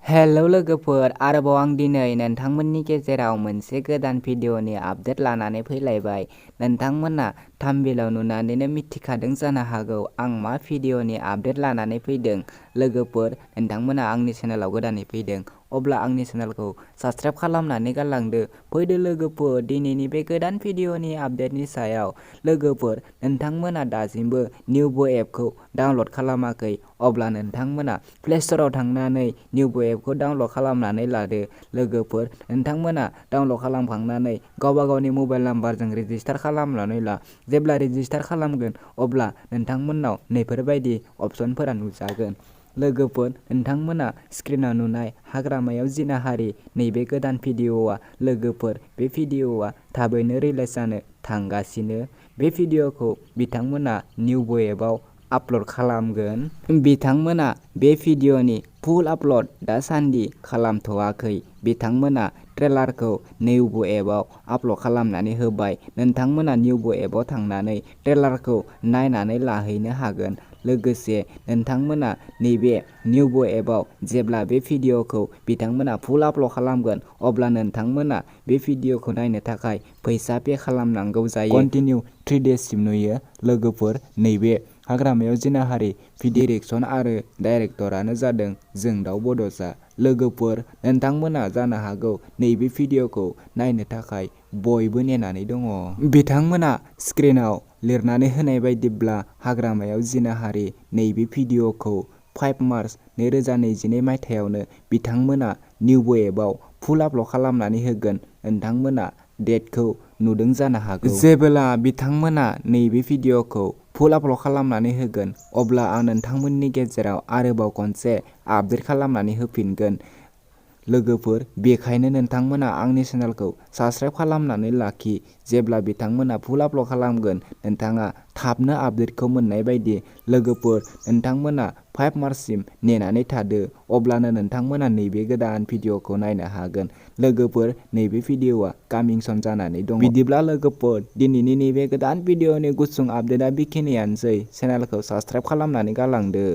Hello लोगोफोर, आरोबाव आं दिनै नोंथांमोननि गेजेराव मोनसे गोदान भिडिअनि आपडेट लानानै फैलायबाय। नोंथांमोना थाम्बनेइलाव नुनानैनो मिथिखादों जानो हागौ आं मा भिडिअनि आपडेट लानानै फैदों। लोगोफोर, नोंथांमोना आंनि चेनेलाव गोदानै फैदों, अब्ला आंनि चेनेलखौ साबस्क्राइब खालामनानै गालांदो। फैदो लोगोफोर, दिनैनि बे गोदान भिडिअनि आपडेटनि सायाव। लोगोफोर, नोंथांमोना दासिमबो निउबो एपखौ डाउनलड खालामाखै, अब्ला नोंथांमोना प्ले स्ट'राव थांनानै निउबो एपखौ डाउनलड खालामनानै लादो। लोगोफोर, नोंथांमोना डाउनलड खालामखांनानै गावबा गावनि मबाइल नाम्बारजों रेजिस्टार खालामनानै ला। जेब्ला रेजिस्टार खालामगोन, अब्ला नोंथांमोननाव नैफोरबायदि अपसनफोरा नुजागोन। लोगोफोर, नोंथांमोना स्क्रिनाव नुनाय हाग्रामायाव जिनाहारि नैबे गोदान भिडिअआ लोगोफोर, बे भिडिअआ थाबैनो रिलिज जानो थांगासिनो। बे भिडिअखौ बिथांमोना निउबो एपआव आपल'ड खालामगोन। बिथांमोना बे भिडिअनि फुल आपल'ड दासान्दि खालामथ'वाखै। बिथांमोना ट्रेलारखौ निउबो एपआव आपल'ड खालामनानै होबाय। नोंथांमोना निउबो एपआव थांनानै ट्रेलारखौ नायनानै लाहैनो हागोन। लोगोसे नोंथांमोना नैबे निउबो एपआव जेब्ला बे भिडिअखौ बिथांमोना फुल आपल'ड खालामगोन, अब्ला नोंथांमोना बे भिडिअखौ नायनो थाखाय फैसा पे खालामनांगौ जायो। कन्टिनिउ 3 डेजसिम नुयो। लोगोफोर, नैबे हाग्रामायाव जिनाहारि डिरेक्सन आरो डाइरेक्टरानो जादों जोंदाव बड'सा। लोगोफोर, नोंथांमोना जानो हागौ नैबे भिडिअखौ नायनो थाखाय बयबो नेनानै दङ। बिथांमोना स्क्रिनाव लिरनानै होनाय बायदिब्ला हाग्रामायाव जिनाहारि नैबे भिडिअखौ 5 मार्च 2022 मायथाइयावनो बिथांमोना निउबो एपआव फुल आपल'ड खालामनानै होगोन। नोंथांमोना डेटखौ नुदों जानो हागौ। जेब्ला बिथांमोना नैबे भिडिअखौ फुल आपल'ड खालामनानै होगोन, अब्ला आं नोंथांमोननि गेजेराव आरोबाव खनसे आपडेट खालामनानै होफिनगोन। लोगोफोर, बेखायनो नोंथांमोना आंनि चेनेलखौ साबस्क्राइब खालामनानै लाखि। जेब्ला बिथांमोना फुल आपल'ड खालामगोन, नोंथाङा थाबनो आपडेटखौ मोननाय बायदि। लोगोफोर, नोंथांमोना 5 मार्चसिम नेनानै थादो, अब्लानो नोंथांमोना नैबे गोदान भिडिअखौ नायनो हागोन। लोगोफोर, नैबे भिडिअआ कामिं सम जानानै दङ। बिदिब्ला लोगोफोर, दिनैनि नैबे गोदान भिडिअनि गुसुं आपडेटआ बेखिनियानोसै। चेनेलखौ साबस्क्राइब खालामनानै गालांदो।